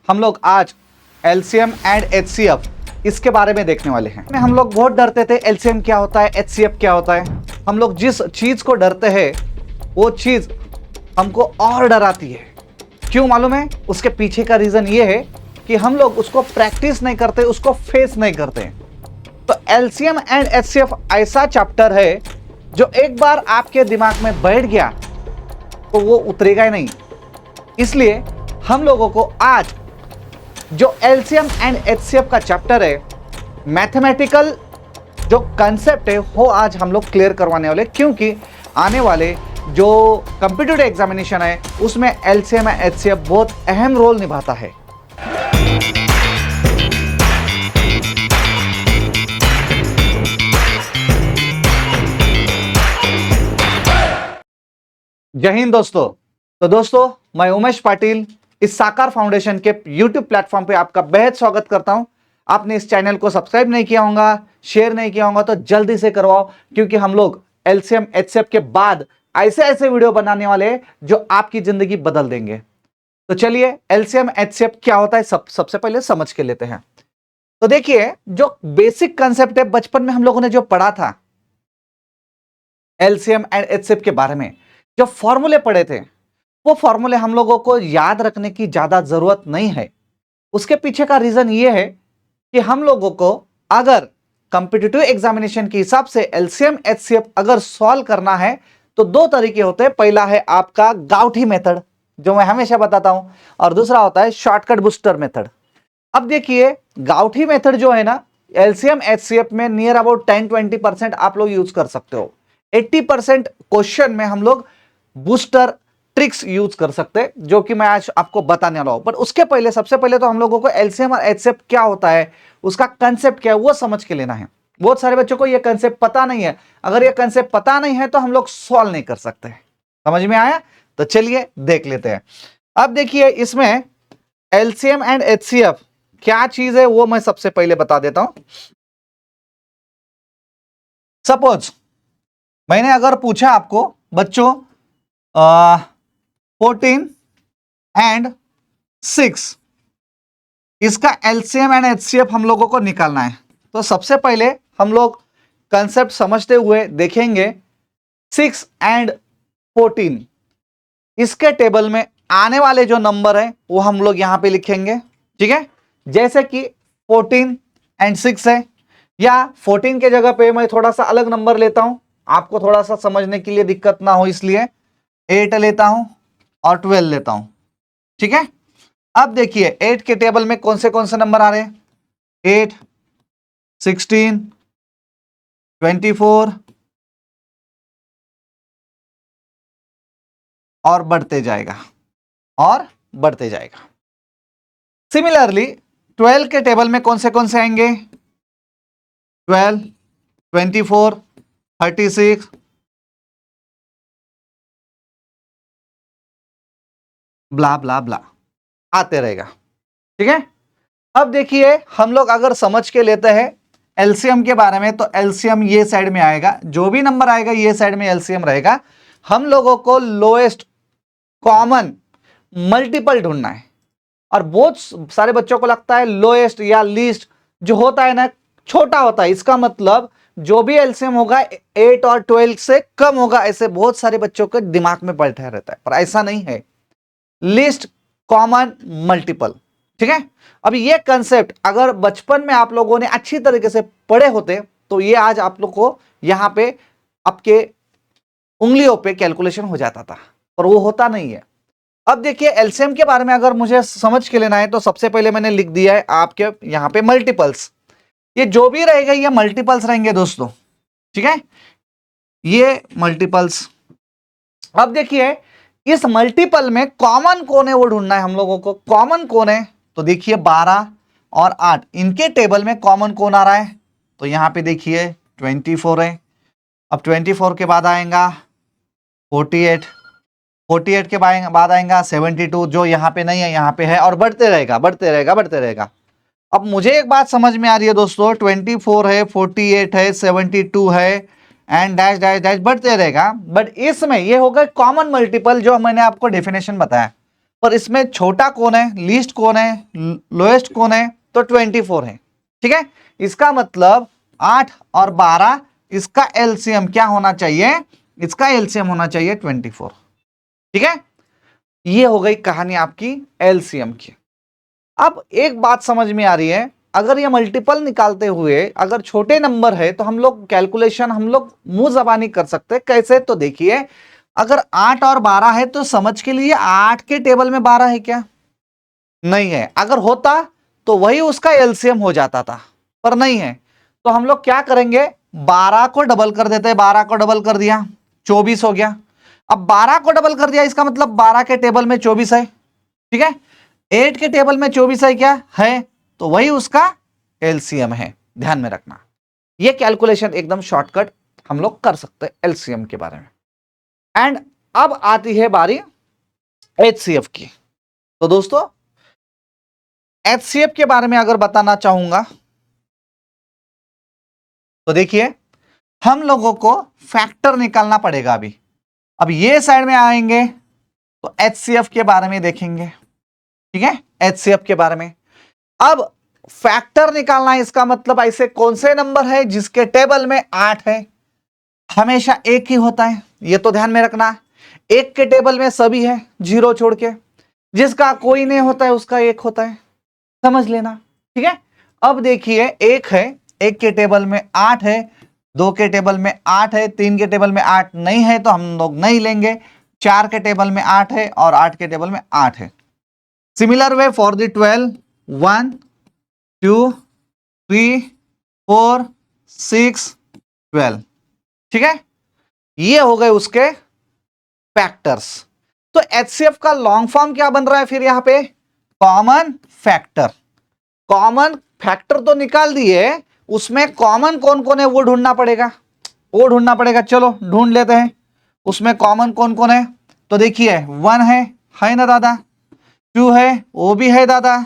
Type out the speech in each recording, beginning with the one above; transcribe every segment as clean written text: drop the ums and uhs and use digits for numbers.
हम लोग आज एलसीएम एंड एचसीएफ इसके बारे में देखने वाले हैं। हम लोग बहुत डरते थे एलसीएम क्या होता है, एचसीएफ क्या होता है। हम लोग जिस चीज को डरते हैं वो चीज हमको और डराती है। क्यों मालूम है? उसके पीछे का रीजन ये है कि हम लोग उसको प्रैक्टिस नहीं करते, उसको फेस नहीं करते। तो एलसीएम एंड एचसीएफ ऐसा चैप्टर है जो एक बार आपके दिमाग में बैठ गया तो वो उतरेगा ही नहीं। इसलिए हम लोगों को आज जो एलसीएम एंड एचसीएफ का चैप्टर है, मैथमेटिकल जो कंसेप्ट है वो आज हम लोग क्लियर करवाने वाले, क्योंकि आने वाले जो कंप्यूटर एग्जामिनेशन है उसमें एलसीएम एंड एचसीएफ बहुत अहम रोल निभाता है। जय हिंद दोस्तों। तो दोस्तों, मैं उमेश पाटिल इस साकार फाउंडेशन के यूट्यूब प्लेटफॉर्म पे आपका बेहद स्वागत करता हूं। आपने इस चैनल को सब्सक्राइब नहीं किया होगा, शेयर नहीं किया होगा तो जल्दी से करवाओ, क्योंकि हम लोग एलसीएम एचसीएफ के बाद ऐसे ऐसे वीडियो बनाने वाले हैं जो आपकी जिंदगी बदल देंगे। तो चलिए एलसीएम एचसीएफ क्या होता है सबसे पहले समझ के लेते हैं। तो देखिए, जो बेसिक कंसेप्ट है बचपन में हम लोगों ने जो पढ़ा था एलसीएम एंड एचसीएफ के बारे में, जो फॉर्मूले पढ़े थे वो फॉर्मूले हम लोगों को याद रखने की ज्यादा जरूरत नहीं है। उसके पीछे का रीजन ये है कि हम लोगों को अगर कॉम्पिटिटिव एग्जामिनेशन के हिसाब से एलसीएम एचसीएफ अगर सॉल्व करना है तो दो तरीके होते हैं। पहला है आपका गाउठी मेथड, जो मैं हमेशा बताता हूं, और दूसरा होता है शॉर्टकट बूस्टर मेथड। अब देखिए, गाउठी मेथड जो है ना, एलसीएम एचसीएफ में नियर अबाउट 10-20% आप लोग यूज कर सकते हो। 80% क्वेश्चन में हम लोग बूस्टर ट्रिक्स यूज कर सकते हैं, जो कि मैं आज आपको बताने वाला हूं। पर उसके पहले सबसे पहले तो हम लोगों को एलसीएम और एचसीएफ क्या होता है, उसका कंसेप्ट क्या है, वो समझ के लेना है। बहुत सारे बच्चों को ये कंसेप्ट पता नहीं है। अगर ये कंसेप्ट पता नहीं है तो हम लोग सॉल्व नहीं कर सकते। समझ में आया? तो चलिए देख लेते हैं। अब देखिए, इसमें एलसीएम एंड एचसीएफ क्या चीज है वो मैं सबसे पहले बता देता हूं। सपोज मैंने अगर पूछा आपको बच्चों 14 एंड 6, इसका एलसीएम एंड एचसीएफ हम लोगों को निकालना है। तो सबसे पहले हम लोग कंसेप्ट समझते हुए देखेंगे 6 एंड 14, इसके टेबल में आने वाले जो नंबर है वो हम लोग यहां पे लिखेंगे। ठीक है, जैसे कि 14 एंड 6 है, या 14 के जगह पे मैं थोड़ा सा अलग नंबर लेता हूं, आपको थोड़ा सा समझने के लिए दिक्कत ना हो इसलिए 8 लेता हूं और 12 लेता हूं। ठीक है, अब देखिए 8 के टेबल में कौन से नंबर आ रहे हैं? 8, 16, 24 और बढ़ते जाएगा और बढ़ते जाएगा। सिमिलरली 12 के टेबल में कौन से आएंगे? 12, 24, 36, ब्ला ब्ला ब्ला आते रहेगा। ठीक है, अब देखिए हम लोग अगर समझ के लेते हैं एलसीएम के बारे में, तो एलसीएम ये साइड में आएगा, जो भी नंबर आएगा ये साइड में एलसीएम रहेगा। हम लोगों को लोएस्ट कॉमन मल्टीपल ढूंढना है, और बहुत सारे बच्चों को लगता है लोएस्ट या लीस्ट जो होता है ना छोटा होता है, इसका मतलब जो भी एलसीएम होगा 8 और 12 से कम होगा, ऐसे बहुत सारे बच्चों के दिमाग में बैठा रहता है। पर ऐसा नहीं है, लिस्ट कॉमन मल्टीपल। ठीक है, अब ये कंसेप्ट अगर बचपन में आप लोगों ने अच्छी तरीके से पढ़े होते तो ये आज आप लोग को यहां पे आपके उंगलियों पे कैलकुलेशन हो जाता था, पर वो होता नहीं है। अब देखिए, एलसीएम के बारे में अगर मुझे समझ के लेना है तो सबसे पहले मैंने लिख दिया है आपके यहां पे मल्टीपल्स। ये जो भी रहेगा ये मल्टीपल्स रहेंगे दोस्तों। ठीक है, ये मल्टीपल्स। अब देखिए, इस मल्टीपल में कॉमन कौन है वो ढूंढना है हम लोगों को। कॉमन कौन है? तो देखिए 12 और 8, इनके टेबल में कॉमन कौन आ रहा है? तो यहां पे देखिए 24 है। अब 24 के बाद आएगा 48, 48 के बाद आएगा 72, जो यहाँ पे नहीं है यहाँ पे है, और बढ़ते रहेगा बढ़ते रहेगा बढ़ते रहेगा। अब मुझे एक बात समझ में आ रही है दोस्तों, 24 है, 48 है, 72 है एंड डैश डैश डैश बढ़ते रहेगा। बट इसमें ये होगा कॉमन मल्टीपल, जो मैंने आपको डेफिनेशन बताया। पर इसमें छोटा कौन है, लीस्ट कौन है, लोएस्ट कौन है, तो 24 है। ठीक है, इसका मतलब 8 और 12 इसका एलसीएम क्या होना चाहिए, इसका एलसीएम होना चाहिए 24। ठीक है, ये हो गई कहानी आपकी एलसीएम की। अब एक बात समझ में आ रही है, अगर ये मल्टीपल निकालते हुए अगर छोटे नंबर है तो हम लोग कैलकुलेशन हम लोग मुंह जबानी कर सकते हैं। कैसे, तो देखिए अगर 8 और 12 है तो समझ के लिए 8 के टेबल में 12 है क्या, नहीं है। अगर होता तो वही उसका एलसीएम हो जाता था, पर नहीं है। तो हम लोग क्या करेंगे, 12 को डबल कर देते हैं। 12 को डबल कर दिया 24 हो गया। अब 12 को डबल कर दिया, इसका मतलब 12 के टेबल में 24 है। ठीक है, 8 के टेबल में 24 है क्या है, तो वही उसका एलसीएम है। ध्यान में रखना, ये कैलकुलेशन एकदम शॉर्टकट हम लोग कर सकते हैं एलसीएम के बारे में। एंड अब आती है बारी एचसीएफ की। तो दोस्तों एचसीएफ के बारे में अगर बताना चाहूंगा तो देखिए हम लोगों को फैक्टर निकालना पड़ेगा। अब ये साइड में आएंगे तो एचसीएफ के बारे में देखेंगे। ठीक है, एचसीएफ के बारे में अब फैक्टर निकालना है, इसका मतलब ऐसे कौन से नंबर है जिसके टेबल में 8 है, हमेशा एक ही होता है, ये तो ध्यान में रखना। एक के टेबल में सभी है, 0 छोड़ के, जिसका कोई नहीं होता है उसका एक होता है, समझ लेना। ठीक है, अब देखिए एक है, एक के टेबल में 8 है, 2 के टेबल में 8 है, 3 के टेबल में 8 नहीं है तो हम लोग नहीं लेंगे, 4 के टेबल में 8 है और 8 के टेबल में 8 है। Similar way for the 12, 1 2 3 4 6 12। ठीक है, ये हो गए उसके फैक्टर्स। तो एचसीएफ का लॉन्ग फॉर्म क्या बन रहा है फिर यहां पे, कॉमन फैक्टर। कॉमन फैक्टर तो निकाल दिए, उसमें कॉमन कौन कौन है वो ढूंढना पड़ेगा, वो ढूंढना पड़ेगा। चलो ढूंढ लेते हैं उसमें कॉमन कौन कौन है। तो देखिए 1 है ना दादा, 2 है, वो भी है दादा।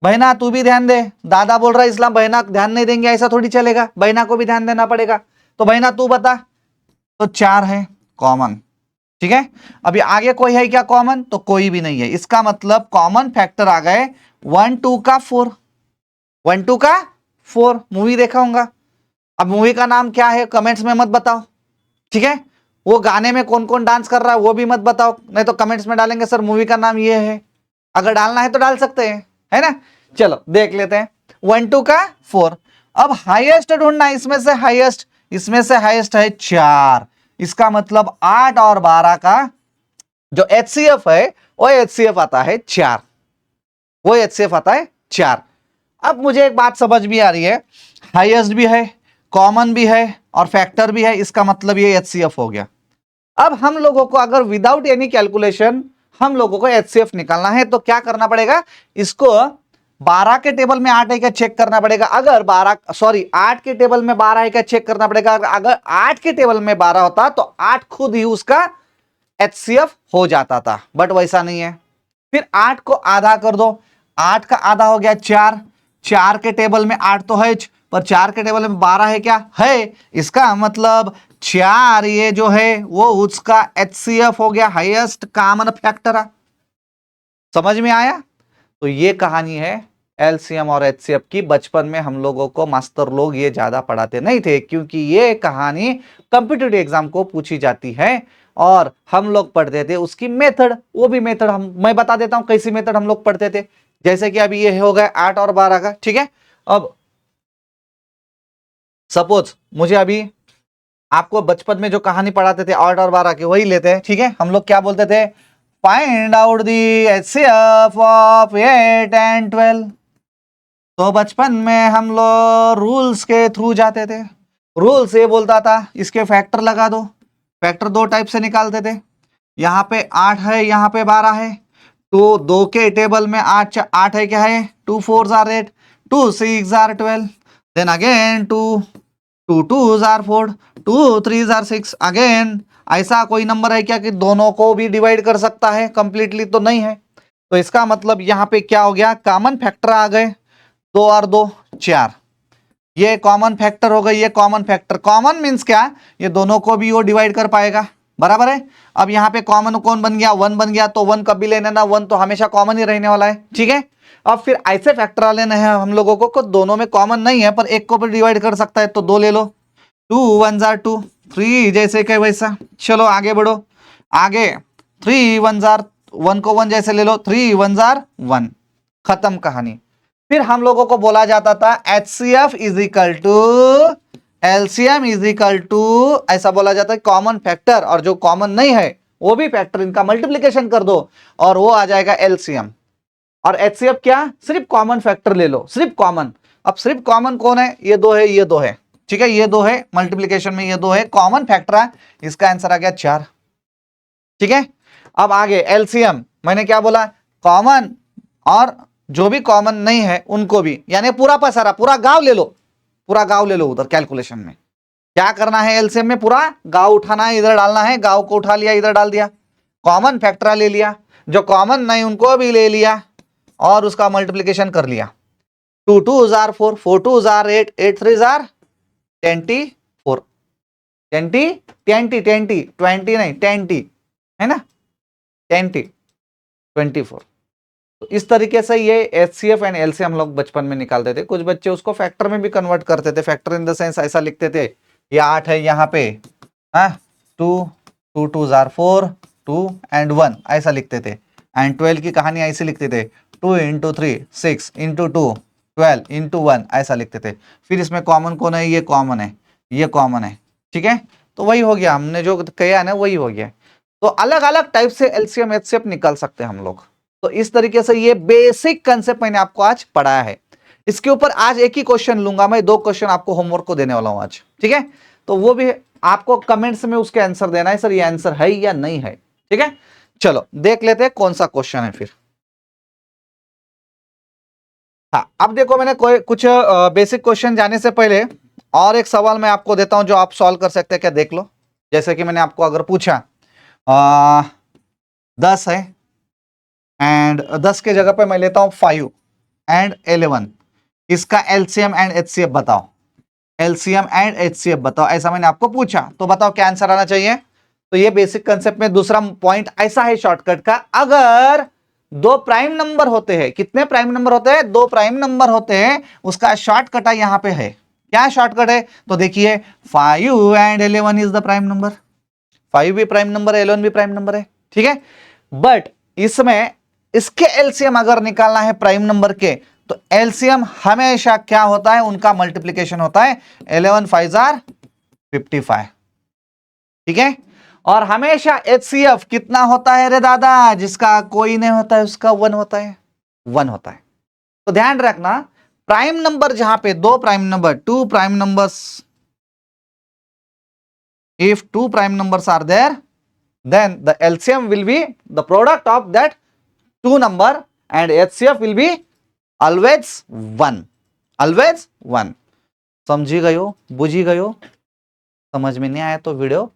बहना तू भी ध्यान दे, दादा बोल रहा है इस्लाम, बहना ध्यान नहीं देंगे ऐसा थोड़ी चलेगा, बहना को भी ध्यान देना पड़ेगा। तो बहना तू बता, तो 4 है कॉमन। ठीक है, अभी आगे कोई है क्या कॉमन, तो कोई भी नहीं है। इसका मतलब कॉमन फैक्टर आ गए 1 2 का 4, 1 2 का 4। मूवी देखा होगा, अब मूवी का नाम क्या है कमेंट्स में मत बताओ। ठीक है, वो गाने में कौन कौन डांस कर रहा है वो भी मत बताओ, नहीं तो कमेंट्स में डालेंगे सर मूवी का नाम ये है। अगर डालना है तो डाल सकते हैं, है ना। चलो देख लेते हैं, 1 2 का 4। अब हाईएस्ट ढूंढना, इसमें से हाईएस्ट, इसमें से हाईएस्ट है 4। इसका मतलब 8 और 12 का जो एचसीएफ है वो एचसीएफ आता है 4, वो एचसीएफ आता है 4। अब मुझे एक बात समझ भी आ रही है, हाईएस्ट भी है, कॉमन भी है और फैक्टर भी है, इसका मतलब ये एचसीएफ हो गया। अब हम लोगों को अगर विदाउट एनी कैलकुलेशन हम लोगों को एचसीएफ निकालना है तो क्या करना पड़ेगा, इसको 12 के टेबल में 8 है क्या चेक करना पड़ेगा। अगर 8 के टेबल में 12 है क्या चेक करना पड़ेगा। अगर 8 के टेबल में 12 होता तो 8 खुद ही उसका एचसीएफ हो जाता था, बट वैसा नहीं है। फिर 8 को आधा कर दो, 8 का आधा हो गया 4, 4 के टेबल में 8 तो है, पर 4 के टेबल में 12 है क्या है, इसका मतलब 4 ये जो है वो उसका एचसीएफ हो गया, हाईएस्ट कॉमन फैक्टर। समझ में आया। तो ये कहानी है एलसीएम और एचसीएफ की। बचपन में हम लोगों को मास्टर लोग ये ज्यादा पढ़ाते नहीं थे, क्योंकि ये कहानी कॉम्पिटिटिव एग्जाम को पूछी जाती है और हम लोग पढ़ते थे उसकी मेथड। वो भी मेथड मैं बता देता हूं कैसी मेथड हम लोग पढ़ते थे। जैसे कि अभी ये हो गया 8 और 12 का। ठीक है, अब सपोज मुझे अभी आपको बचपन में जो कहानी पढ़ाते थे 8 और 12 की वही लेते हैं। ठीक है, हम लोग क्या बोलते थे, find out the HCF of 8 and 12। तो बचपन में हम लोग रूल्स के थ्रू जाते थे। रूल्स ये बोलता था इसके फैक्टर लगा दो। फैक्टर 2 टाइप से निकालते थे, यहाँ पे 8 है, यहाँ पे 12 है। तो 2 के टेबल में 8 है क्या है, 2 4s are 8, 2 6s are 12, then again 2 2s are 4, 2 3s are 6 again. ऐसा कोई नंबर है क्या कि दोनों को भी डिवाइड कर सकता है कंप्लीटली, तो नहीं है। तो इसका मतलब यहाँ पे क्या हो गया, कॉमन फैक्टर आ गए, 2 और 2 4। ये कॉमन फैक्टर हो गई, ये कॉमन फैक्टर। कॉमन मीन्स क्या, ये दोनों को भी वो डिवाइड कर पाएगा। बराबर है। अब यहाँ पे कॉमन कौन बन गया, 1 बन गया, तो 1 कभी लेना ना, 1 तो हमेशा कॉमन ही रहने वाला है, ठीक है। अब फिर ऐसे फैक्टर लेना है हम लोगों को दोनों में कॉमन नहीं है पर एक को भी डिवाइड कर सकता है, तो 2 ले लो, 2 1 जार 2, 3 जैसे कि वैसा। चलो आगे बढ़ो, आगे 3 1 जार 1 को 1 जैसे ले लो, 3 1 जार 1, खत्म कहानी। फिर हम लोगों को बोला जाता था HCF is equal to LCM is equal to, ऐसा बोला जाता है कॉमन फैक्टर, और जो कॉमन नहीं है वो भी फैक्टर, इनका मल्टीप्लीकेशन कर दो और वो आ जाएगा एलसीएम। और HCF क्या, सिर्फ कॉमन फैक्टर ले लो, सिर्फ कॉमन। अब सिर्फ कॉमन कौन है, ये 2 है, ये 2 है, ठीक है, ये 2 है, मल्टीप्लीकेशन में ये 2 है, कॉमन फैक्टर है, इसका आंसर आ गया 4, ठीक है। अब आगे एलसीएम, मैंने क्या बोला, कॉमन और जो भी कॉमन नहीं है उनको भी, यानी पूरा पसारा, पूरा गांव ले लो, पूरा गांव ले लो उधर कैलकुलेशन में। क्या करना है एलसीएम में, पूरा गांव उठाना है, इधर डालना है, गांव को उठा लिया इधर डाल दिया, कॉमन फैक्टर ले लिया, जो कॉमन नहीं उनको भी ले लिया और उसका मल्टीप्लीकेशन कर लिया। 2 2 जार 4, 4 2 जार 8, 8 3 जार 24, 20 20 20 20 नहीं 20 है ना, 20 24। तो इस तरीके से ये HCF एंड LCM हम लोग बचपन में निकालते थे। कुछ बच्चे उसको फैक्टर में भी कन्वर्ट करते थे, फैक्टर इन द सेंस ऐसा लिखते थे, ये 8 है यहाँ पे, 2 2 2 जार 4, 2 एंड 1 ऐसा लिखते थे। एंड 12 की कहानी ऐसे लिखते थे, 2 इंटू 3 6 इंटू 2 12 इंटू 1 ऐसा लिखते थे। फिर इसमें कॉमन कौन है, ये कॉमन है, ये कॉमन है, ठीक है। तो वही हो गया, हमने जो किया ना वही हो गया। तो अलग अलग टाइप से LCM HCF निकाल सकते हैं हम लोग। तो इस तरीके से ये बेसिक कंसेप्ट मैंने आपको आज पढ़ाया है। इसके ऊपर आज एक ही क्वेश्चन लूंगा मैं, 2 क्वेश्चन आपको होमवर्क को देने वाला हूं आज, ठीक है। तो वो भी आपको कमेंट्स में उसके आंसर देना है, सर ये आंसर है या नहीं है, ठीक है। चलो देख लेते हैं कौन सा क्वेश्चन है फिर। हाँ, अब देखो मैंने कोई कुछ बेसिक क्वेश्चन जाने से पहले और एक सवाल मैं आपको देता हूं जो आप सॉल्व कर सकते हैं क्या, देख लो। जैसे कि मैंने आपको अगर पूछा 10 है एंड 10 के जगह पे मैं लेता हूं 5 एंड 11, इसका LCM एंड HCF बताओ, LCM एंड HCF बताओ, ऐसा मैंने आपको पूछा, तो बताओ क्या आंसर आना चाहिए। तो ये बेसिक कंसेप्ट में दूसरा पॉइंट ऐसा है शॉर्टकट का, अगर 2 प्राइम नंबर होते हैं, कितने प्राइम नंबर होते हैं, 2 प्राइम नंबर होते हैं, उसका शॉर्टकट यहां पे है। क्या शॉर्टकट है, तो देखिए 5 and 11 is the prime number, 5 भी प्राइम नंबर है, 11 भी प्राइम नंबर है, ठीक है। बट इसमें इसके LCM अगर निकालना है प्राइम नंबर के, तो LCM हमेशा क्या होता है, उनका मल्टीप्लीकेशन होता है, 11 5 जार 55, ठीक है। और हमेशा HCF कितना होता है रे दादा, जिसका कोई नहीं होता है उसका 1 होता है, 1 होता है। तो ध्यान रखना, प्राइम नंबर जहां पे 2 prime number, 2 prime numbers, if 2 prime numbers are there, then the LCM will be the product of that 2 number and HCF will be always 1, always 1। समझी गए हो, बुझी गए हो, समझ में नहीं आया तो वीडियो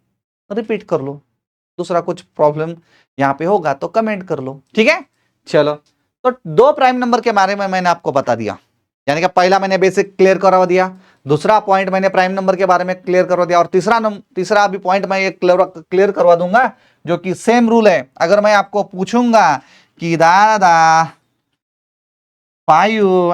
रिपीट कर लो, दूसरा कुछ प्रॉब्लम यहां पे होगा तो कमेंट कर लो, ठीक है। चलो, तो 2 प्राइम नंबर के बारे में मैंने आपको बता दिया, यानी कि पहला मैंने बेसिक क्लियर करवा दिया, दूसरा पॉइंट मैंने प्राइम नंबर के बारे में क्लियर करवा दिया, और तीसरा अभी पॉइंट मैं ये क्लियर करवा दूंगा जो कि सेम रूल है। अगर मैं आपको पूछूंगा कि दादा 5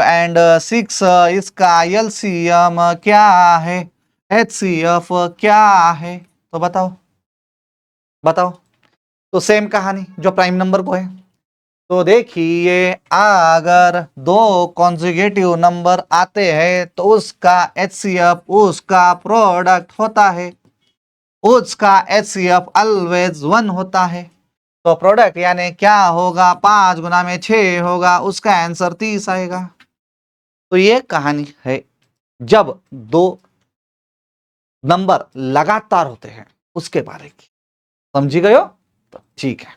एंड 6 इसका LCM क्या है, HCF क्या है, तो बताओ बताओ। तो सेम कहानी जो प्राइम नंबर को है, तो देखिए अगर 2 कॉन्जुगेटिव नंबर आते हैं तो उसका HCF उसका प्रोडक्ट होता है, उसका HCF ऑलवेज 1 होता है। तो प्रोडक्ट यानी क्या होगा, 5 गुना में 6 होगा, उसका आंसर 30 आएगा। तो ये कहानी है जब 2 नंबर लगातार होते हैं उसके बारे की, समझी गए हो, तो ठीक है।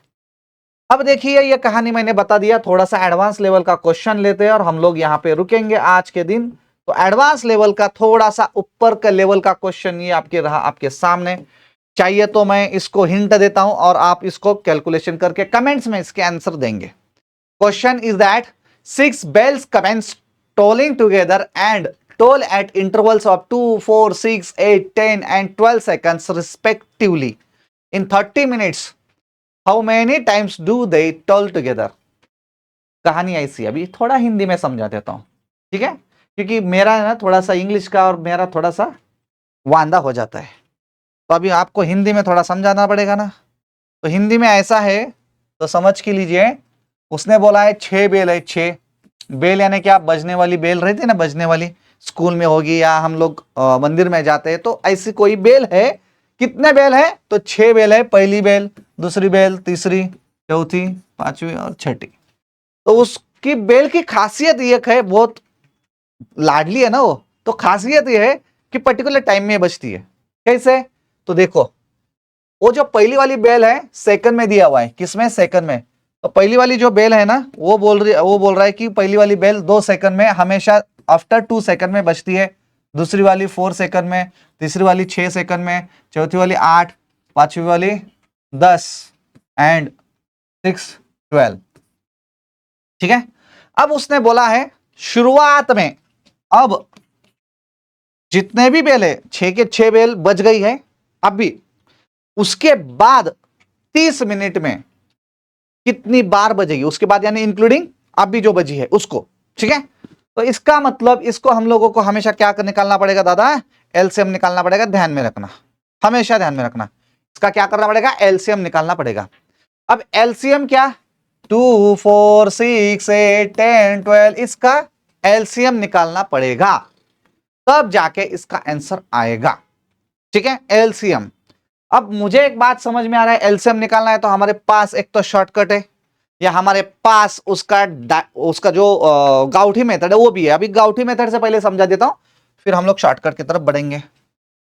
अब देखिए ये कहानी मैंने बता दिया, थोड़ा सा एडवांस लेवल का क्वेश्चन लेते हैं और हम लोग यहाँ पे रुकेंगे आज के दिन। तो एडवांस लेवल का थोड़ा सा ऊपर का लेवल का क्वेश्चन ये आपके रहा आपके सामने, चाहिए तो मैं इसको हिंट देता हूं और आप इसको कैलकुलेशन करके कमेंट्स में इसके आंसर देंगे। Question is that 6 bells commence tolling together and toll at intervals of 2, 4, 6, 8, 10 and 12 seconds respectively. In 30 minutes, how many times do they toll together? कहानी ऐसी, अभी थोड़ा हिंदी में समझा देता हूं, ठीक है, क्योंकि मेरा ना थोड़ा सा इंग्लिश का और मेरा थोड़ा सा वांदा हो जाता है, तो अभी आपको हिंदी में थोड़ा समझाना पड़ेगा ना। तो हिंदी में ऐसा है, तो समझ के लीजिए। उसने बोला है 6 बेल है, 6 बेल यानी क्या, बजने वाली बेल रहती है ना, बजने वाली, स्कूल में होगी या हम लोग मंदिर में जाते हैं, तो ऐसी कोई बेल है। कितने बेल है, तो 6 बेल है। पहली बेल, दूसरी बेल, तीसरी, चौथी, पांचवी और छठी। तो उसकी बेल की खासियत ये है, बहुत लाडली है ना वो, तो खासियत ये है कि पर्टिकुलर टाइम में बजती है। कैसे, तो देखो, वो जो पहली वाली बेल है सेकंड में दिया हुआ है, किसमें, सेकंड में। तो पहली वाली जो बेल है ना, वो बोल रहा है कि पहली वाली बेल 2 सेकंड में, हमेशा आफ्टर 2 सेकंड में बजती है। दूसरी वाली 4 सेकंड में, तीसरी वाली 6 सेकंड में, चौथी वाली 8, पांचवी वाली 10 एंड 6, 12। ठीक है। अब उसने बोला है शुरुआत में, अब जितने भी बेल है, 6 के 6 बेल बज गई है अभी, उसके बाद 30 मिनट में कितनी बार बजेगी, उसके बाद यानी इंक्लूडिंग अभी जो बजी है उसको। ठीक है, तो इसका मतलब इसको हम लोगों को हमेशा क्या निकालना पड़ेगा दादा, एलसीएम निकालना पड़ेगा। ध्यान में रखना, हमेशा ध्यान में रखना, इसका क्या करना पड़ेगा, एलसीएम निकालना पड़ेगा। अब एलसीएम क्या, 2, 4, 6, 8, 10, 12, इसका एलसीएम निकालना पड़ेगा, तब जाके इसका आंसर आएगा। ठीक है, एलसीएम। अब मुझे एक बात समझ में आ रहा है, एलसीएम निकालना है तो हमारे पास एक तो शॉर्टकट है, या हमारे पास उसका जो गाउठी मेथड है वो भी है। अभी गाउठी मेथड से पहले समझा देता हूं, फिर हम लोग शॉर्टकट की तरफ बढ़ेंगे।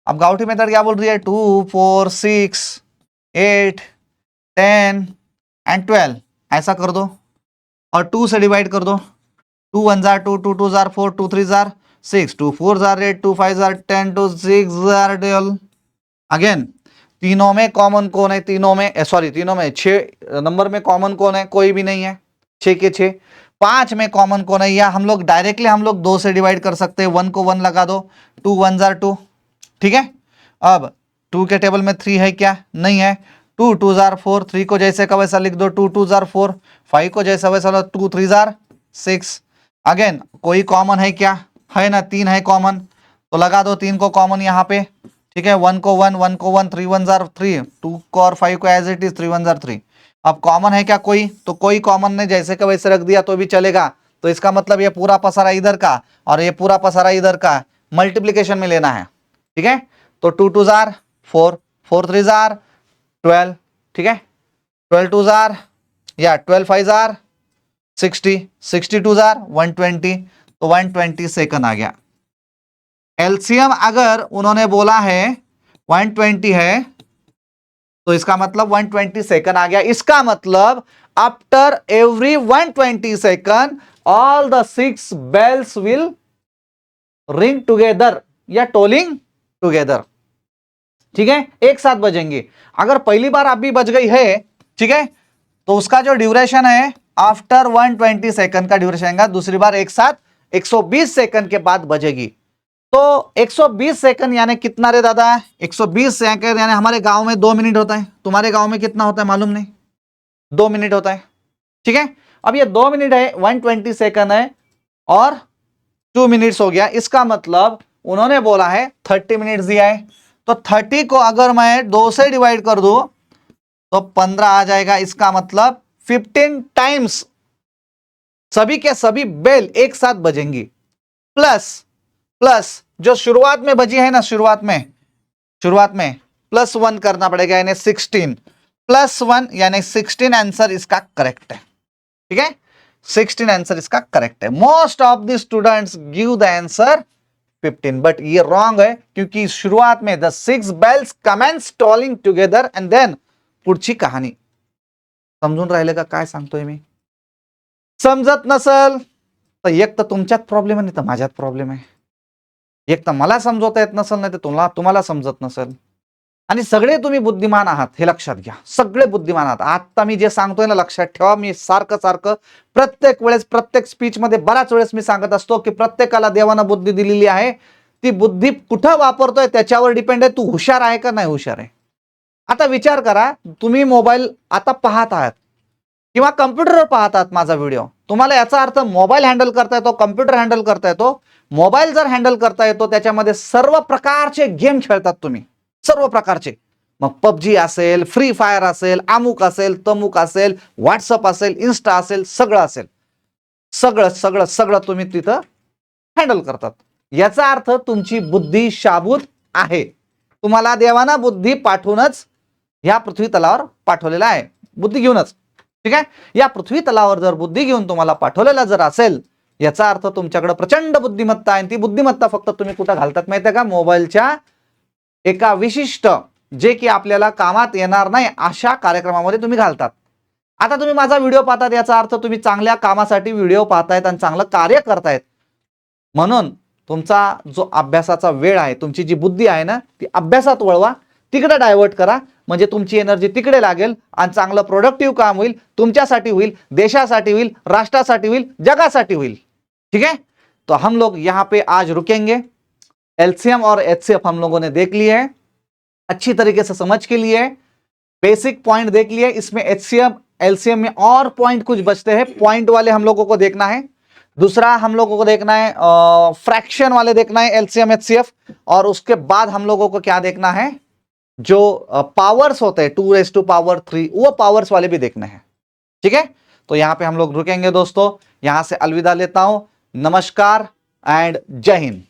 अब गाउठी मेथड क्या बोल रही है, 2, 4, 6, 8, 10 एंड 12 ऐसा कर दो, और 2 से डिवाइड कर दो। 2 1 jar 2, 2 2 jar 4, 2 3 jar 6, 2 4 jar 8, 2 5 jar 10, 2 6 jar 12। Again, तीनों में कॉमन कौन है, तीनों में सॉरी, तीनों में 6 नंबर में कॉमन कौन है, कोई भी नहीं है, 6 के 6। 5 में कॉमन कौन है, या हम लोग डायरेक्टली हम लोग 2 से डिवाइड कर सकते हैं, 1 को 1 लगा दो, 2 1 जार 2। ठीक है, अब 2 के टेबल में 3 है क्या, नहीं है। 2 2 जार 4, 3 को जैसे का वैसा लिख दो, 2 2 जार 4। 5 को जैसा वैसा, 2 3 जार 6। अगेन कोई कॉमन है क्या, है ना, 3 है कॉमन, तो लगा दो 3 को कॉमन यहाँ पे। ठीक है, 1 को 1, 1 को 1, 3 1 जार 3, 2 को और 5 को एज इट इज, 3 1 जार 3। अब कॉमन है क्या कोई, तो कोई कॉमन ने जैसे का वैसे रख दिया तो भी चलेगा। तो इसका मतलब ये पूरा पसारा इधर का और ये पूरा पसारा इधर का, मल्टीप्लीकेशन में लेना है। ठीक है, तो 2 2 जार 4, 4 3 जार 12। ठीक है, 12 2 जार या 12 5 जार 60, 62 जार 120, तो 120 सेकंड आ गया। एलसीएम अगर उन्होंने बोला है 120 है, तो इसका मतलब 120 सेकंड आ गया। इसका मतलब after every 120 second all the 6 bells will ring together या टोलिंग टुगेदर। ठीक है, एक साथ बजेंगे। अगर पहली बार अभी बज गई है, ठीक है, तो उसका जो ड्यूरेशन है आफ्टर 120 सेकंड का ड्यूरेशन आएगा। दूसरी बार एक साथ 120 सेकंड के बाद बजेगी। तो 120 सेकंड यानी कितना रे दादा, 120 सेकंड यानी हमारे गांव में 2 मिनट होता है, तुम्हारे गांव में कितना होता है मालूम नहीं, 2 मिनट होता है। ठीक है, अब ये 2 मिनट है, 120 सेकंड है और 2 मिनट्स हो गया। इसका मतलब उन्होंने बोला है 30 मिनट्स दिया है, तो 30 को अगर मैं 2 से डिवाइड कर दूं तो 15 आ जाएगा। इसका मतलब 15 टाइम्स सभी के सभी बेल एक साथ बजेंगी, प्लस जो शुरुआत में बजी है ना, शुरुआत में +1 करना पड़ेगा, यानी 16 +1 यानी 16 आंसर इसका करेक्ट है। ठीक है, 16 आंसर इसका करेक्ट है। Most of the students give the answer 15, but ये रॉन्ग है, क्योंकि शुरुआत में the 6 bells commence tolling together and then पुढची कहाणी। समजून राहिले का काय सांगतोय मी? समजत नसल तर एक तर तुमच्यात प्रॉब्लेम आहे, नाही तर माझ्यात प्रॉब्लेम आहे। एक तर मला समजवता येत नसेल, नाही तर तुम्हाला समजत नसेल। आणि सगळे तुम्ही बुद्धिमान आहात हे लक्षात घ्या, सगळे बुद्धिमान आहात. आता मी जे सांगतोय ना लक्षात ठेवा, मी सारखं सारखं प्रत्येक वेळेस प्रत्येक स्पीच मध्ये बऱ्याच वेळेस मी सांगत असतो की प्रत्येकाला देवानं बुद्धी दिलेली आहे. ती बुद्धी कुठं वापरतोय त्याच्यावर डिपेंड आहे, तू हुशार आहे का नाही हुशार आहे. आता विचार करा, तुम्ही मोबाईल आता पाहत आहात किंवा कम्प्युटरवर पाहतात माझा व्हिडिओ, तुम्हाला याचा अर्थ मोबाईल हँडल करता येतो, कम्प्युटर हँडल करता येतो. मोबाईल जर हँडल करता येतो त्याच्यामध्ये सर्व प्रकारचे गेम खेळतात तुम्ही, सर्व प्रकारचे. मग पबजी असेल, फ्री फायर असेल, अमुक असेल, तमुक असेल, व्हॉट्सअप असेल, इन्स्टा असेल, सगळं असेल, सगळं सगळं सगळं तुम्ही तिथं हँडल करतात. याचा अर्थ तुमची बुद्धी शाबूत आहे. तुम्हाला देवाना बुद्धी पाठवूनच या पृथ्वी तलावर पाठवलेला आहे, बुद्धी घेऊनच. ठीक आहे, या पृथ्वी तलावर जर बुद्धी घेऊन तुम्हाला पाठवलेला जर असेल, याचा अर्थ तुमच्याकडे प्रचंड बुद्धिमत्ता आहे. ती बुद्धिमत्ता फक्त तुम्ही कुठं घालतात माहिती आहे का? मोबाईलच्या एका विशिष्ट, जे की आपल्याला कामात येणार नाही अशा कार्यक्रमामध्ये तुम्ही घालतात. आता तुम्ही माझा व्हिडिओ पाहतात याचा अर्थ तुम्ही चांगल्या कामासाठी व्हिडिओ पाहतायत आणि चांगलं कार्य करतायत. म्हणून तुमचा जो अभ्यासाचा वेळ आहे, तुमची जी बुद्धी आहे ना, ती अभ्यासात वळवा, तिकडे डायव्हर्ट करा, म्हणजे तुमची एनर्जी तिकडे लागेल आणि चांगलं प्रोडक्टिव्ह काम होईल, तुमच्यासाठी होईल, देशासाठी होईल, राष्ट्रासाठी होईल, जगासाठी होईल. ठीक है, तो हम लोग यहाँ पे आज रुकेंगे. एलसीएम और एचसीएफ हम लोगों ने देख लिए है, अच्छी तरीके से समझ के लिए, बेसिक पॉइंट देख लिए. इसमें एचसीएम एलसीएम में और पॉइंट कुछ बचते हैं, पॉइंट वाले हम लोगों को देखना है. दूसरा हम लोगों को देखना है फ्रैक्शन वाले देखना है एलसीएम एचसीएफ. और उसके बाद हम लोगों को क्या देखना है, जो पावर्स होते हैं 2⁻³ वो पावर्स वाले भी देखने हैं. ठीक है, तो यहां पे हम लोग रुकेंगे दोस्तों. यहां से अलविदा लेता हूं. नमस्कार एंड जय हिंद.